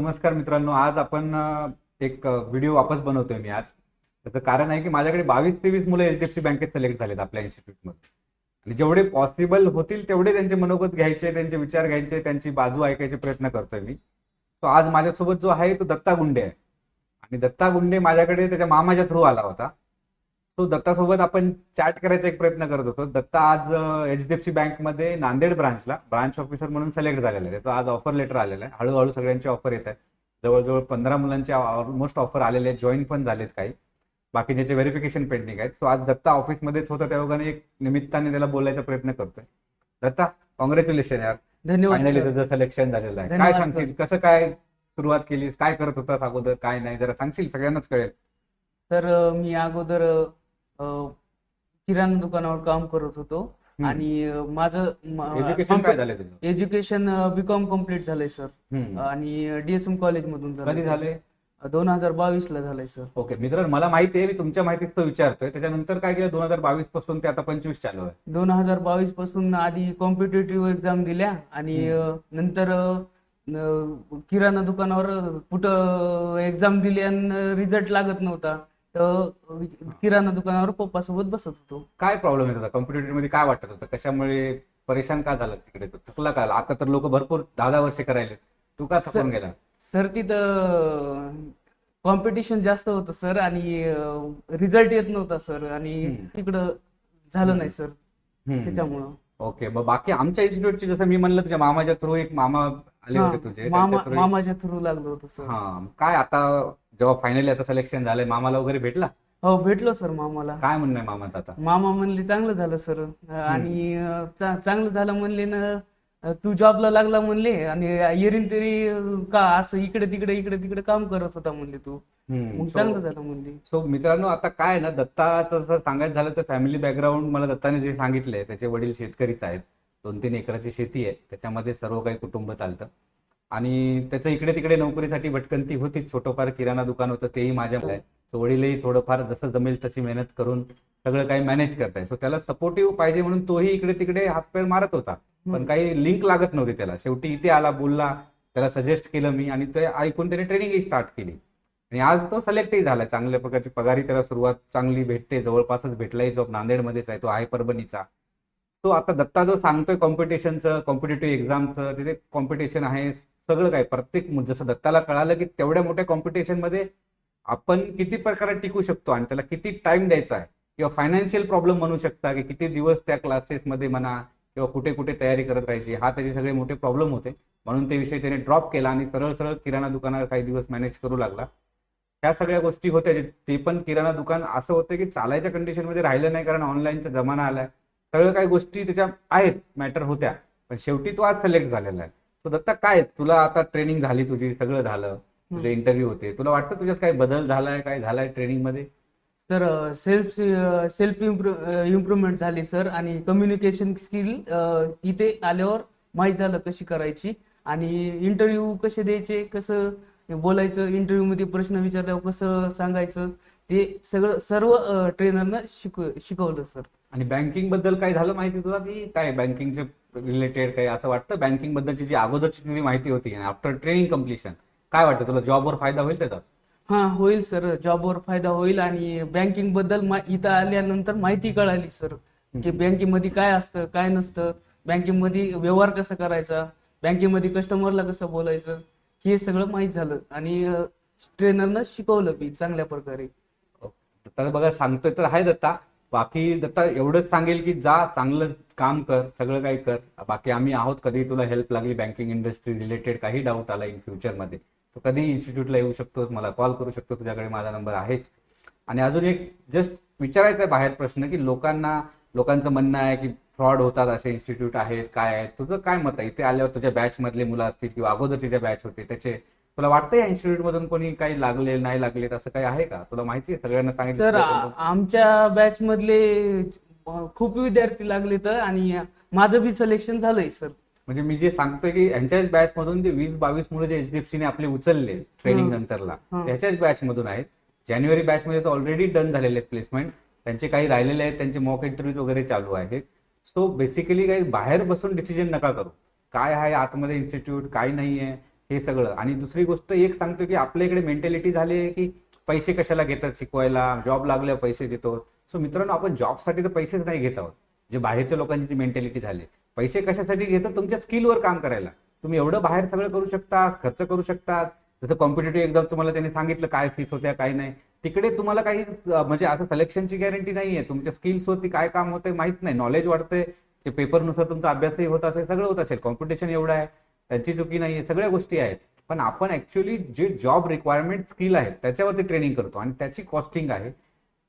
नमस्कार मित्रांनो, आज आपण एक व्हिडिओ वापस बनवतोय मी आज. त्याचं कारण आहे की माझ्याकडे 22-23 मुलं एचडीएफसी बँकेत सिलेक्ट झालेत आपल्या इन्स्टिट्यूटमध्ये. आणि जेवढे पॉसिबल होतील तेवढे त्यांचे मनोगत घ्यायचे, त्यांचे विचार घ्यायचे, त्यांची बाजू ऐकायचे प्रयत्न करतोय मी. तो आज माझ्यासोबत जो आहे तो दत्ता गुंडे आहे. आणि दत्ता गुंडे माझ्याकडे त्याच्या मामाच्या थ्रू आला होता. तो दत्तासोबत आपण चॅट करायचा एक प्रयत्न करत होतो. दत्ता आज एचडीएफसी बँकमध्ये नांदेड ब्रांचला ब्रांच ऑफिसर म्हणून सिलेक्ट झालेला आहे. त्याचं आज ऑफर लेटर आलेलं आहे. हळूहळू सगळ्यांचे ऑफर येत आहेत. जवळजवळ 15 मुलांचे ऑलमोस्ट ऑफर आलेले आहेत. जॉईन पण झालेत काही. बाकी ज्याचे व्हेरिफिकेशन पेंडिंग आहेत. सो आज दत्ता ऑफिसमध्येच होता, त्या लोकांनी एक निमित्ताने त्याला बोलायचा प्रयत्न करतोय. दत्ता, कॉंग्रॅच्युलेशन यार. धन्यवाद फायनली सर. तुझं सिलेक्शन झालेलं आहे. काय धन्यवाद सांगशील, कसं काय सुरुवात केलीस, काय करत होतास अगोदर, काय नाही, जरा सांगशील, सगळ्यांनाच कळेल. तर मी अगोदर अ, किराणा दुकानावर काम करत होतो आणि माझं एज्युकेशन काय झालंय तुझं? एज्युकेशन बीकॉम कम्प्लीट झालंय सर. हम्म. आणि डीएसएम कॉलेज मधून कधी झाले? 2022 ला झालंय सर. ओके मित्रांनो, मला माहिती आहे, मी तुमच्या माहितीच तो विचारतोय. त्याच्यानंतर काय केलं 2022 पासून ते आता 25 चालू आहे. 2022 पासून आधी कॉम्पिटेटिव्ह एक्झाम दिल्या आणि नंतर किराणा दुकानावर कुठं एक्झाम दिली आणि रिझल्ट लागत नव्हता, तर किराणा दुकानावर पप्पासोबत बसत होतो. काय प्रॉब्लेम येत होता कॉम्पिटेटिव्ह मध्ये, काय वाटत होतं, कशामुळे परेशान का झाला तिकडे, तो थकला का? आता तर लोक भरपूर 10-10 वर्षे करायले, तू का थकून गेला? सर तिथं कॉम्पिटिशन जास्त होतं सर आणि रिझल्ट येत नव्हता सर आणि तिकडं झालं नाही सर, त्याच्यामुळं. ओके, मग बाकी आमच्या इन्स्टिट्यूटची, जसं मी म्हणलं तुझ्या मामाच्या थ्रू एक मामा आले होते तुझे, त्यांच्या through मामाच्या थ्रू लागलो होतो सर. हा, काय आता जेव्हा फायनली आता सिलेक्शन झालंय, मामाला वगैरे भेटला? हो, भेटलो सर मामाला. काय म्हणणं आहे मामाचं आता? मामा म्हणले चांगलं झालं सर आणि चांगलं झालं म्हणले ना, तू जॉबला लागला म्हणले आणि येरीन तरी का असं इकडे तिकडे काम करत होता म्हणले तू, मग चांगलं झालं म्हणले. सो मित्रांनो, आता काय आहे ना, दत्ताचं जर सांगायचं झालं तर फॅमिली बॅकग्राऊंड मला दत्ताने जे सांगितलंय, त्याचे वडील शेतकरीच आहेत. 2-3 एकराची शेती आहे, त्याच्यामध्ये सर्व काही कुटुंब चालतं. आणि त्याचं इकडे तिकडे नोकरीसाठी भटकंती होती, छोटंफार किराणा दुकान होतं, तेही माझ्या आहे. तो वडीलही थोडंफार जसं जमेल तशी मेहनत करून सगळं काही मॅनेज करताय. सो त्याला सपोर्टिव्ह पाहिजे म्हणून तोही इकडे तिकडे हातपाय मारत होता, पण काही लिंक लागत नव्हती त्याला. शेवटी इथे आला, बोलला, त्याला सजेस्ट केलं मी आणि ते ऐकून त्याने ट्रेनिंगही स्टार्ट केली. आणि आज तो सिलेक्टही झालाय. चांगल्या प्रकारची पगारी त्याला सुरुवात चांगली भेटते, जवळपासच भेटलाही जॉब, नांदेडमध्येच आहे, तो आहे परभणीचा. तो आता दत्ता जो सांगतोय कॉम्पिटिशनचं, कॉम्पिटेटिव्ह एक्झामचं, तिथे कॉम्पिटिशन आहे सगळं काय. प्रत्येक जसं दत्ताला कळालं की तेवढ्या मोठ्या कॉम्पिटिशनमध्ये आपण किती प्रकारे टिकू शकतो आणि त्याला किती टाइम द्यायचा आहे, किंवा फायनान्शियल प्रॉब्लेम म्हणू शकता की किती दिवस त्या क्लासेसमध्ये म्हणा किंवा कुठे कुठे तयारी करत राहायची, हा त्याचे सगळे मोठे प्रॉब्लेम होते. म्हणून ते विषय त्याने ड्रॉप केला आणि सरळ सरळ किराणा दुकानावर काही दिवस मॅनेज करू लागला. ह्या सगळ्या गोष्टी होत्या. ते पण किराणा दुकान असं होतं की चालायच्या कंडिशनमध्ये राहिलं नाही, कारण ऑनलाईनचा जमाना आलाय. सगळ्या काही गोष्टी त्याच्या आहेत, मॅटर होत्या, पण शेवटी तो आज सिलेक्ट झालेला आहे. तो दत्ता, काय तुला आता ट्रेनिंग झाली तुझी, सगळं झालं, तुझे इंटरव्ह्यू होते, तुला वाटतं तुझ्यात काही बदल झालाय, काय झालाय ट्रेनिंग मध्ये? सर सेल्फ इम्प्रुव्हमेंट झाली सर आणि कम्युनिकेशन स्किल इथे आल्यावर माहीत झालं कशी करायची आणि इंटरव्ह्यू कसे द्यायचे, कसं बोलायचं, इंटरव्ह्यू मध्ये प्रश्न विचारल्यावर कसं सांगायचं, ते सगळं सर्व ट्रेनरनं शिकवलं सर. आणि बँकिंग बद्दल काय झालं माहिती तुला, की काय बँकिंगचे रिलेटेड काही असं वाटतं? बँकिंग बद्दलची जी अगोदरची तुझी माहिती होती आफ्टर ट्रेनिंग कम्प्लिशन, काय वाटतं तुला, जॉबवर फायदा होईल त्याचा? हा, होईल सर, जॉबवर फायदा होईल आणि बँकिंग बद्दल इथं आल्यानंतर माहिती कळाली सर, की बँकेमध्ये काय असतं काय नसतं, बँकेमध्ये व्यवहार कसा करायचा, बँकेमध्ये कस्टमरला कसं बोलायचं, हे सगळं माहीत झालं आणि ट्रेनरनं शिकवलं मी चांगल्या प्रकारे. दत्ता बघा सांगतोय तर आहे दत्ता. बाकी दत्ता एवढंच सांगेल की जा, चांगलं काम कर, सगळं काही कर. बाकी आम्ही आहोत, कधी तुला हेल्प लागली, बँकिंग इंडस्ट्री रिलेटेड काही डाऊट आला इन फ्युचरमध्ये, तो कधी इन्स्टिट्यूटला येऊ शकतोस, मला कॉल करू शकतो, तुझ्याकडे माझा नंबर आहेच. आणि अजून एक जस्ट विचारायचा आहे बाहेर प्रश्न, की लोकांचं म्हणणं आहे की फ्रॉड होतात असे इन्स्टिट्यूट आहेत, काय आहेत, तुझं काय मत आहे? इथे आल्यावर तुझ्या बॅच मधले मुलं असतील किंवा अगोदरचे ज्या बॅच होते त्याचे, तुला वाटतं या इन्स्टिट्यूट मधून कोणी काही लागले नाही लागले असं काही आहे का? तुला माहिती आहे, सगळ्यांना तर सांगितलं? आमच्या बॅच मधले खूप विद्यार्थी लागले तर आणि माझं बी सिलेक्शन झालंय सर. म्हणजे मी जे सांगतोय की यांच्याच बॅच मधून जे 20-22 मुलं जे एचडीएफसीने आपले उचलले ट्रेनिंग नंतरला, त्याच्याच बॅच मधून आहेत. जानेवारी बॅच मध्ये तर ऑलरेडी डन झालेले आहेत प्लेसमेंट, त्यांचे काही राहिलेले आहेत, त्यांचे मॉक इंटरव्ह्यू वगैरे चालू आहेत. सो बेसिकली काही बाहेर बसून डिसिजन नका करू, काय आहे आतमध्ये इन्स्टिट्यूट काय नाहीये, हे सगळं. आणि दुसरी गोष्ट एक सांगतो की आपल्या इकडे मेंटॅलिटी झाली आहे की पैसे कशाला घेतात शिकवायला, जॉब लागल्यावर पैसे देतो. सो मित्रांनो, आपण जॉबसाठी तर पैसेच नाही घेत आहोत. जे बाहेरच्या लोकांची जी मेंटॅलिटी झाली, पैसे कशासाठी घेतात? तुमच्या स्किलवर काम करायला. तुम्ही एवढं बाहेर सगळं करू शकता, खर्च करू शकता. जसं कॉम्पिटेटिव्ह एक्झाम तुम्हाला त्यांनी सांगितलं काय फीस होत्या काय नाही, तिकडे तुम्हाला काही म्हणजे असं सिलेक्शनची गॅरंटी नाहीये. तुमच्या स्किल्सवरती काय काम होतंय माहित नाही, नॉलेज वाढतंय, ते पेपरनुसार तुमचा अभ्यासही होत असेल, सगळं होत असेल. कॉम्पिटिशन एवढं आहे, त्यांची चुकी नाहीये, सगळ्या गोष्टी आहेत. पण आपण ऍक्च्युअली जे जॉब रिक्वायरमेंट स्किल आहेत त्याच्यावरती ट्रेनिंग करतो आणि त्याची कॉस्टिंग आहे.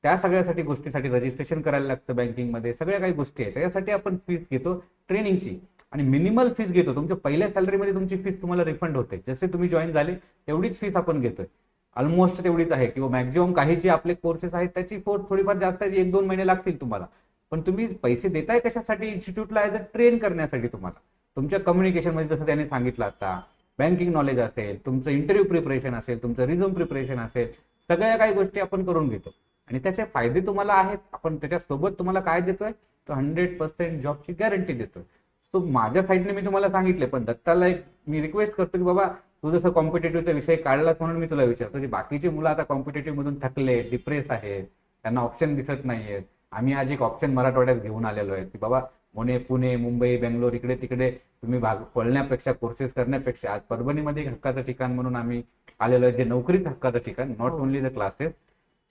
त्या सगळ्यासाठी गोष्टीसाठी रजिस्ट्रेशन करायला लागतं बँकिंगमध्ये, सगळ्या काही गोष्टी आहेत. त्याच्यासाठी आपण फीस घेतो ट्रेनिंगची आणि मिनिमल फीस घेतो. तुमच्या पहिल्या सॅलरीमध्ये तुमची फीस तुम्हाला रिफंड होते. जसे तुम्ही जॉईन झाले तेवढीच फीस आपण घेतोय, ऑलमोस्ट तेवढीच आहे किंवा मॅक्झिमम. काही जे आपले कोर्सेस आहेत त्याची थोडीफार जास्त आहे, 1-2 महिने लागतील तुम्हाला. पण तुम्ही पैसे देताय कशासाठी? इन्स्टिट्यूटला ॲज अ ट्रेन करण्यासाठी तुम्हाला. तुमच्या कम्युनिकेशनमध्ये जसं त्यांनी सांगितलं आता, बँकिंग नॉलेज असेल, तुमचं इंटरव्ह्यू प्रिपरेशन असेल, तुमचं रिझ्यूम प्रिपरेशन असेल, सगळ्या काही गोष्टी आपण करून घेतो आणि त्याचे फायदे तुम्हाला आहेत. आपण त्याच्यासोबत तुम्हाला काय देतोय? तर 100% जॉबची गॅरंटी देतोय. सो माझ्या साईडने मी तुम्हाला सांगितले, पण दत्ताला एक मी रिक्वेस्ट करतो की बाबा तू जसं कॉम्पिटेटिव्हचा विषय काढलास म्हणून मी तुला विचारतो की बाकीची मुलं आता कॉम्पिटेटिव्ह मधून थकले, डिप्रेस आहेत, त्यांना ऑप्शन दिसत नाहीयेत. आम्ही आज एक ऑप्शन मराठवाड्यात घेऊन आलेलो आहे की बाबा पुणे, मुंबई, बेंगलोर, इकडे तिकडे तुम्ही पळण्यापेक्षा, कोर्सेस करण्यापेक्षा आज परभणीमध्ये एक हक्काचं ठिकाण म्हणून आम्ही आलेलो आहे, जे नोकरीच हक्काचं ठिकाण, नॉट ओनली द क्लासेस.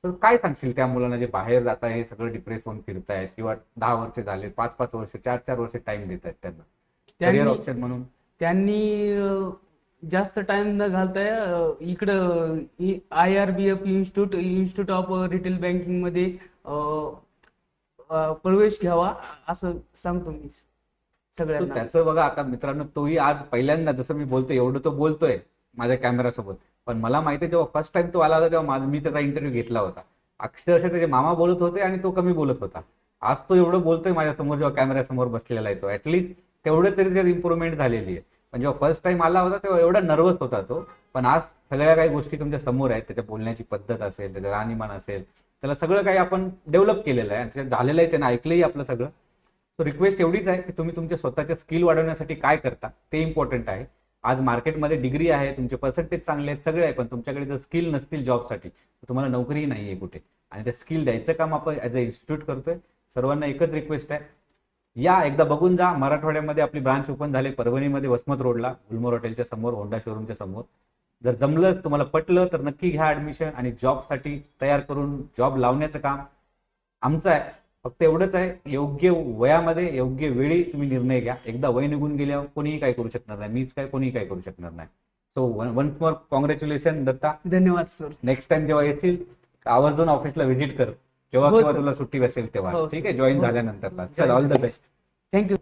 तर काय सांगशील त्या मुलांना जे बाहेर जात आहे, हे सगळं डिप्रेस होऊन फिरतायत किंवा 10 वर्ष झाले, 5-5 वर्ष, 4-4 वर्ष टाइम देत आहेत त्यांना करिअर ऑप्शन म्हणून? त्यांनी जास्त टाइम न घालताय इकडं IRBF institute of retail banking मध्ये प्रवेश घ्यावा असं सांगतो मी सगळ्यांना. त्याचं बघा आता मित्रांनो, तोही आज पहिल्यांदा जसं मी बोलतोय एवढं तो बोलतोय माझ्या कॅमेरासोबत, पण मला माहिती आहे जेव्हा फर्स्ट टाइम तो आला होता तेव्हा मी त्याचा इंटरव्ह्यू घेतला होता. अक्षरशः त्याचे मामा बोलत होते आणि तो कमी बोलत होता. आज तो एवढं बोलतोय माझ्यासमोर, जेव्हा कॅमेऱ्यासमोर बसलेला आहे तो. ऍटलीस्ट तेवढं तरी त्यात इम्प्रुव्हमेंट झालेली आहे. पण जेव्हा फर्स्ट टाइम आला होता तेव्हा एवढा नर्वस होता तो, पण आज सगळ्या काही गोष्टी तुमच्या समोर आहेत. त्याच्या बोलण्याची पद्धत असेल, त्याचं राहणीमान असेल, त्याला सगळं काही आपण डेव्हलप केलेलं आहे आणि त्याच्यात झालेलं आहे, त्यानं ऐकलंही आपलं सगळं. सो रिक्वेस्ट एवढीच आहे की तुम्ही तुमच्या स्वतःच्या स्किल वाढवण्यासाठी काय करता ते इम्पॉर्टंट आहे. आज मार्केटमध्ये डिग्री आहे, तुमचे पर्सेंटेज चांगले आहेत, सगळे आहे, पण तुमच्याकडे जर स्किल नसतील जॉबसाठी तर तुम्हाला नोकरीही नाहीये कुठे. आणि ते स्किल द्यायचं काम आपण ॲज अ इन्स्टिट्यूट करतोय. सर्वांना एकच रिक्वेस्ट आहे, या एकदा बघून जा. मराठवाड्यामध्ये आपली ब्रांच ओपन झाली, परभणीमध्ये वसमत रोडला, गुलमोर हॉटेलच्या समोर, होंडा शोरूमच्या समोर. जर जमलं, तुम्हाला पटलं तर नक्की घ्या ऍडमिशन आणि जॉबसाठी तयार करून जॉब लावण्याचं काम आमचं आहे. फक्त एवढंच आहे, योग्य वयामध्ये योग्य वेळी तुम्ही निर्णय घ्या. एकदा वय निघून गेल्यावर कोणीही काय करू शकणार नाही, मीच काय, कोणीही काय करू शकणार नाही. So once more congratulation Datta. धन्यवाद सर. नेक्स्ट टाइम जेव्हा येशील आवर्जून ऑफिसला व्हिजिट कर, जेव्हा हो, केव्हा सर. तुला सुट्टी असेल तेव्हा. हो, ठीक सर. आहे, जॉईन हो, झाल्यानंतर. सर. चल, ऑल द बेस्ट. थँक्यू.